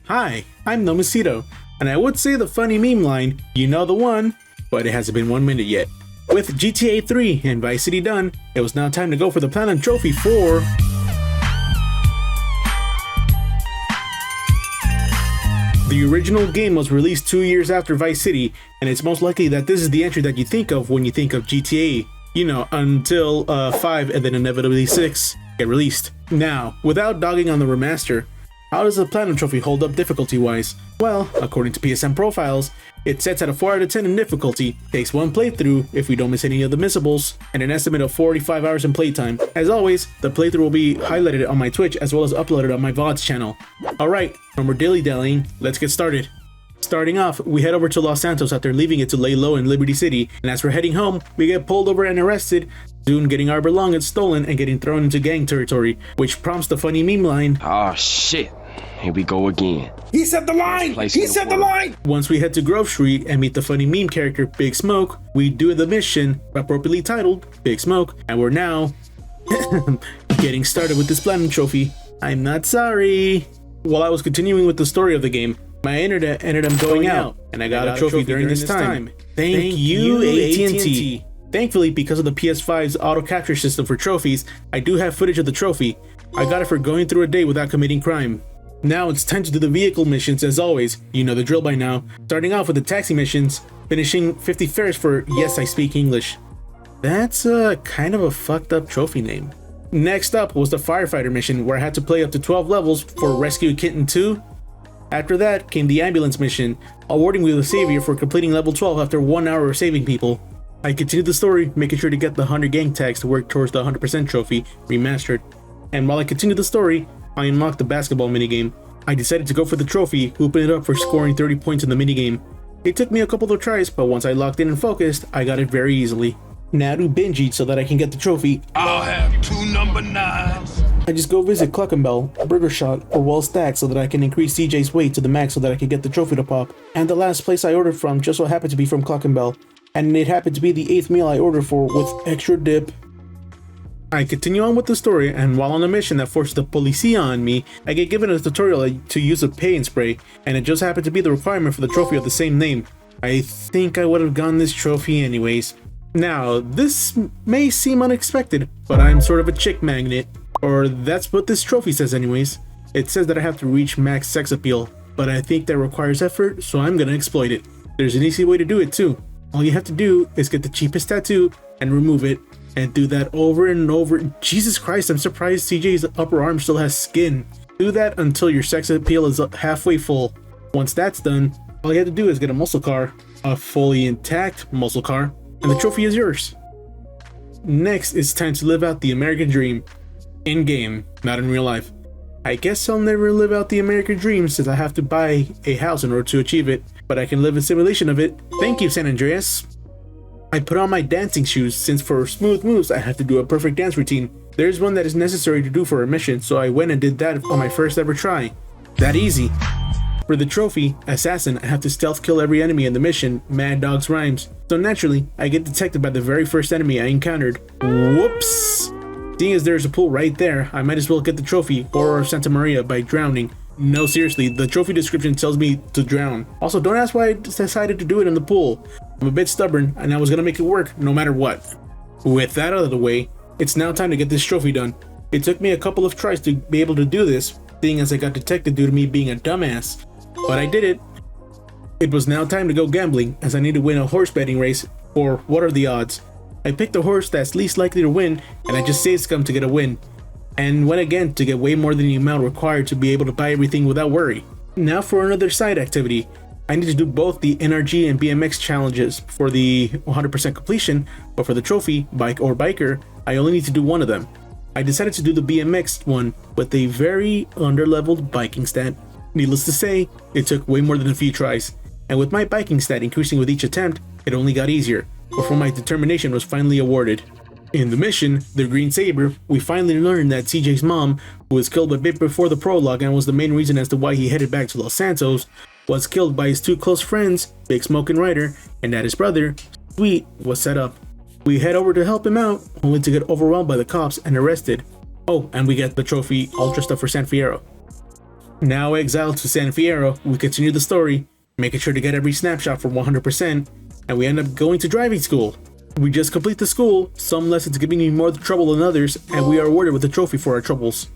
Hi, I'm Nomicito, and I would say the funny meme line, you know the one, but it hasn't been 1 minute yet. With GTA 3 and Vice City done, it was now time to go for the Platinum Trophy for... The original game was released 2 years after Vice City, and it's most likely that this is the entry that you think of when you think of GTA. You know, until 5 and then inevitably 6 get released. Now, without dogging on the remaster, how does the Platinum Trophy hold up difficulty-wise? Well, according to PSN profiles, it sets at a 4 out of 10 in difficulty, takes 1 playthrough if we don't miss any of the missables, and an estimate of 45 hours in playtime. As always, the playthrough will be highlighted on my Twitch as well as uploaded on my VODs channel. Alright, no more dilly-dallying, let's get started. Starting off, we head over to Los Santos after leaving it to lay low in Liberty City, and as we're heading home, we get pulled over and arrested, soon getting our belongings stolen and getting thrown into gang territory, which prompts the funny meme line, "Oh shit, here we go again. He said the line! He said the line!" Once we head to Grove Street and meet the funny meme character Big Smoke, we do the mission, appropriately titled Big Smoke, and we're now getting started with this Platinum Trophy. I'm not sorry. While I was continuing with the story of the game, my internet ended up going out, and I got a trophy during this time. Thank you, AT&T. Thankfully, because of the PS5's auto capture system for trophies, I do have footage of the trophy. I got it for going through a day without committing crime. Now it's time to do the vehicle missions as always, you know the drill by now. Starting off with the taxi missions, finishing 50 fares for Yes I Speak English. That's kind of a fucked up trophy name. Next up was the Firefighter mission where I had to play up to 12 levels for Rescue a Kitten 2. After that came the ambulance mission, awarding me the Savior for completing level 12 after 1 hour of saving people. I continued the story, making sure to get the 100 gang tags to work towards the 100% trophy, remastered. And while I continued the story, I unlocked the basketball minigame. I decided to go for the trophy, hooping it up for scoring 30 points in the minigame. It took me a couple of tries, but once I locked in and focused, I got it very easily. Now to binge eat so that I can get the trophy. I'll have 2 number 9s. I just go visit Cluck and Bell, Burger Shot, or Well Stack so that I can increase CJ's weight to the max so that I can get the trophy to pop. And the last place I ordered from just so happened to be from Cluck and Bell. And it happened to be the 8th meal I ordered for with extra dip. I continue on with the story, and while on a mission that forces the policia on me, I get given a tutorial to use a paint spray, and it just happened to be the requirement for the trophy of the same name. I think I would have gotten this trophy anyways. Now, this may seem unexpected, but I'm sort of a chick magnet. Or that's what this trophy says anyways. It says that I have to reach max sex appeal, but I think that requires effort, so I'm gonna exploit it. There's an easy way to do it too. All you have to do is get the cheapest tattoo and remove it, and do that over and over. Jesus Christ, I'm surprised CJ's upper arm still has skin. Do that until your sex appeal is halfway full. Once that's done, all you have to do is get a muscle car, a fully intact muscle car, and the trophy is yours. Next, it's time to live out the American dream. In-game, not in real life. I guess I'll never live out the American dream since I have to buy a house in order to achieve it, but I can live a simulation of it. Thank you, San Andreas. I put on my dancing shoes since for smooth moves I have to do a perfect dance routine. There's one that is necessary to do for a mission, so I went and did that on my first ever try. That easy. For the trophy, Assassin, I have to stealth kill every enemy in the mission, Mad Dog's Rhymes. So naturally, I get detected by the very first enemy I encountered. Whoops! Seeing as there's a pool right there, I might as well get the trophy, Horror of Santa Maria, by drowning. No, seriously, the trophy description tells me to drown. Also, don't ask why I decided to do it in the pool. I'm a bit stubborn, and I was gonna make it work no matter what. With that out of the way, it's now time to get this trophy done. It took me a couple of tries to be able to do this, seeing as I got detected due to me being a dumbass. But I did it. It was now time to go gambling, as I need to win a horse betting race, or what are the odds? I picked a horse that's least likely to win, and I just saved scum to get a win. And went again to get way more than the amount required to be able to buy everything without worry. Now for another side activity. I need to do both the NRG and BMX challenges for the 100% completion, but for the trophy, bike or biker, I only need to do one of them. I decided to do the BMX one with a very underleveled biking stat. Needless to say, it took way more than a few tries, and with my biking stat increasing with each attempt, it only got easier, before my determination was finally awarded. In the mission, the Green Saber, we finally learned that CJ's mom, who was killed a bit before the prologue and was the main reason as to why he headed back to Los Santos, was killed by his 2 close friends, Big Smoke and Ryder, and that his brother, Sweet, was set up. We head over to help him out, only to get overwhelmed by the cops and arrested. Oh, and we get the trophy Ultra Stuff for San Fierro. Now exiled to San Fierro, we continue the story, making sure to get every snapshot for 100%, and we end up going to driving school. We just complete the school, some lessons giving me more trouble than others, and we are awarded with a trophy for our troubles.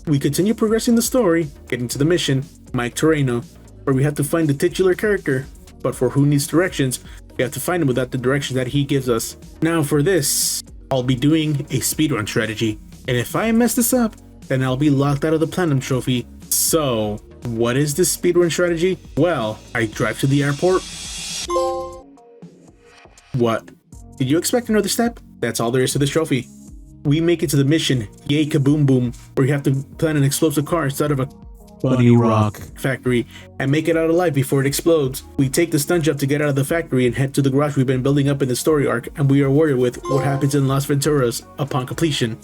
We continue progressing the story, getting to the mission, Mike Terreno, where we have to find the titular character, but for who needs directions, we have to find him without the directions that he gives us. Now for this, I'll be doing a speedrun strategy, and if I mess this up, then I'll be locked out of the Platinum Trophy. So, what is this speedrun strategy? Well, I drive to the airport. What? Did you expect another step? That's all there is to this trophy. We make it to the mission, Yay Kaboom Boom, where you have to plant an explosive car inside of a Bunny Rock factory and make it out alive before it explodes. We take the stunt jump to get out of the factory and head to the garage we've been building up in the story arc, and we are awarded with what happens in Las Venturas upon completion.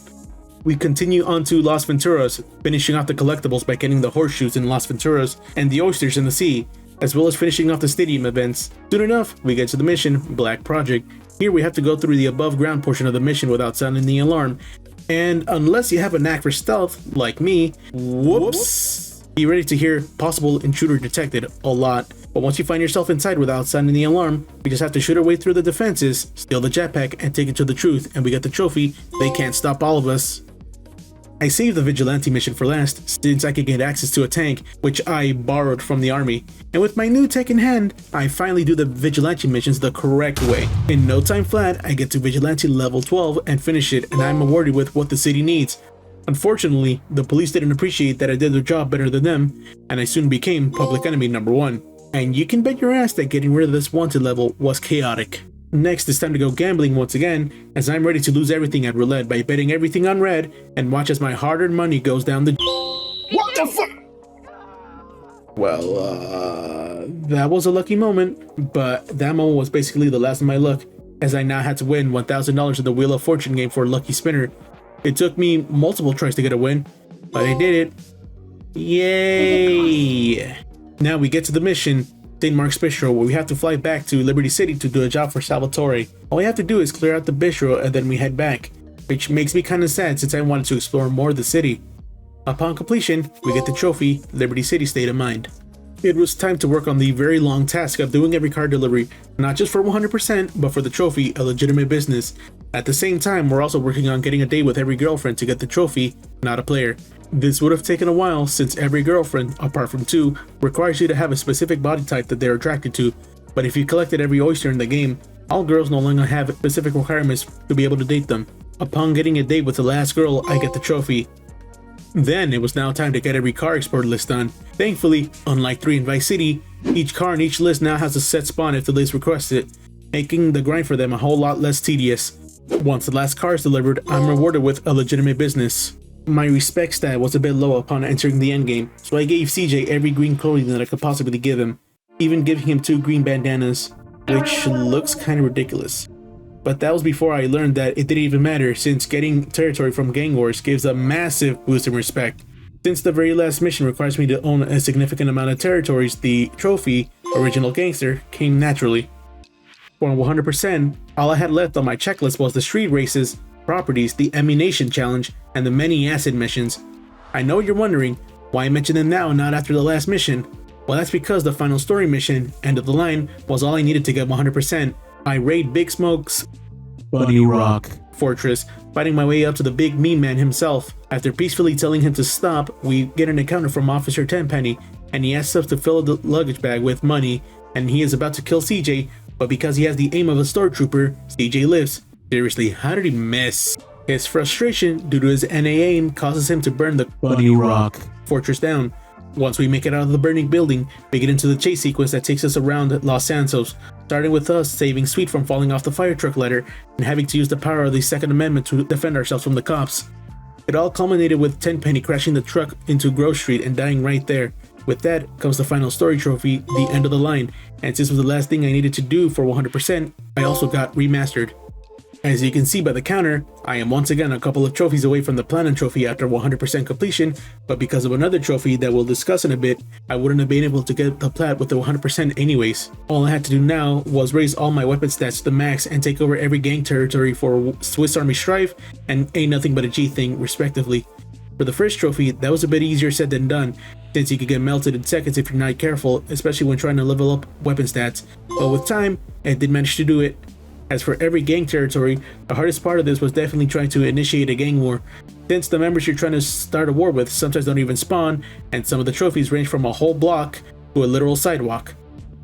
We continue on to Las Venturas, finishing off the collectibles by getting the horseshoes in Las Venturas and the oysters in the sea, as well as finishing off the stadium events. Soon enough, we get to the mission, Black Project. Here we have to go through the above ground portion of the mission without sounding the alarm, and unless you have a knack for stealth, like me, whoops, be ready to hear possible intruder detected a lot. But once you find yourself inside without sounding the alarm, we just have to shoot our way through the defenses, steal the jetpack, and take it to the truth, and we get the trophy. They can't stop all of us. I saved the Vigilante mission for last, since I could get access to a tank, which I borrowed from the army. And with my new tech in hand, I finally do the Vigilante missions the correct way. In no time flat, I get to Vigilante level 12 and finish it, and I'm awarded with what the city needs. Unfortunately, the police didn't appreciate that I did their job better than them, and I soon became public enemy number 1. And you can bet your ass that getting rid of this wanted level was chaotic. Next, it's time to go gambling once again, as I'm ready to lose everything at roulette by betting everything on red and watch as my hard-earned money goes down the... What the fuck? Well, that was a lucky moment, but that moment was basically the last of my luck, as I now had to win $1,000 in the Wheel of Fortune game for a lucky spinner. It took me multiple tries to get a win, but I did it. Yay! Now we get to the mission, St. Mark's Bistro, where we have to fly back to Liberty City to do a job for Salvatore. All we have to do is clear out the bistro and then we head back, which makes me kinda sad since I wanted to explore more of the city. Upon completion, we get the trophy, Liberty City State of Mind. It was time to work on the very long task of doing every car delivery, not just for 100%, but for the trophy, a legitimate business. At the same time, we're also working on getting a date with every girlfriend to get the trophy, not a player. This would have taken a while since every girlfriend, apart from 2, requires you to have a specific body type that they're attracted to, but if you collected every oyster in the game, all girls no longer have specific requirements to be able to date them. Upon getting a date with the last girl, I get the trophy. Then it was now time to get every car export list done. Thankfully, unlike 3 in Vice City, each car in each list now has a set spawn if the list requests it, making the grind for them a whole lot less tedious. Once the last car is delivered, I'm rewarded with a legitimate business. My respect stat was a bit low upon entering the endgame, so I gave CJ every green clothing that I could possibly give him, even giving him 2 green bandanas, which looks kinda ridiculous. But that was before I learned that it didn't even matter, since getting territory from gang wars gives a massive boost in respect. Since the very last mission requires me to own a significant amount of territories, the trophy, Original Gangster, came naturally. For 100%, all I had left on my checklist was the street races, properties, the ammunition challenge, and the many acid missions. I know you're wondering, why mention them now and not after the last mission? Well, that's because the final story mission, End of the Line, was all I needed to get 100%. I raid Big Smoke's Bunny Rock fortress, fighting my way up to the big mean man himself. After peacefully telling him to stop, we get an encounter from Officer Tenpenny, and he asks us to fill the luggage bag with money, and he is about to kill CJ, but because he has the aim of a stormtrooper, CJ lives. Seriously, how did he miss? His frustration due to his NA aim causes him to burn the Bunny Rock fortress down. Once we make it out of the burning building, we get into the chase sequence that takes us around Los Santos, starting with us saving Sweet from falling off the fire truck ladder and having to use the power of the Second Amendment to defend ourselves from the cops. It all culminated with Tenpenny crashing the truck into Grove Street and dying right there. With that comes the final story trophy, the End of the Line, and since it was the last thing I needed to do for 100%, I also got remastered. As you can see by the counter, I am once again a couple of trophies away from the Platinum Trophy after 100% completion, but because of another trophy that we'll discuss in a bit, I wouldn't have been able to get the Plat with the 100% anyways. All I had to do now was raise all my weapon stats to the max and take over every gang territory for Swiss Army Strife and Ain't Nothing But a G Thing respectively. For the first trophy, that was a bit easier said than done, since you could get melted in seconds if you're not careful, especially when trying to level up weapon stats. But with time, I did manage to do it. As for every gang territory, the hardest part of this was definitely trying to initiate a gang war, since the members you're trying to start a war with sometimes don't even spawn, and some of the trophies range from a whole block to a literal sidewalk.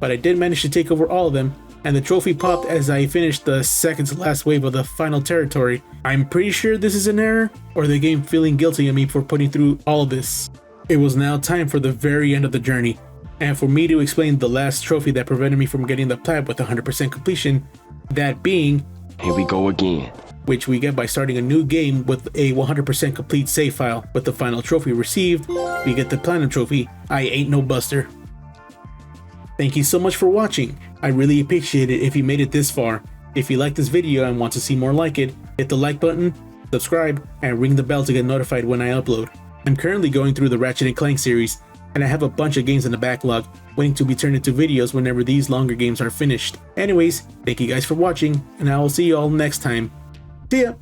But I did manage to take over all of them, and the trophy popped as I finished the second to last wave of the final territory. I'm pretty sure this is an error, or the game feeling guilty of me for putting through all of this. It was now time for the very end of the journey, and for me to explain the last trophy that prevented me from getting the plat with 100% completion, that being, here we go again, which we get by starting a new game with a 100% complete save file. With the final trophy received, we get the platinum trophy, I Ain't No Buster. Thank you so much for watching. I really appreciate it if you made it this far. If you like this video and want to see more like it, hit the like button, subscribe, and ring the bell to get notified when I upload. I'm currently going through the Ratchet & Clank series, and I have a bunch of games in the backlog, waiting to be turned into videos whenever these longer games are finished. Anyways, thank you guys for watching, and I will see you all next time. See ya!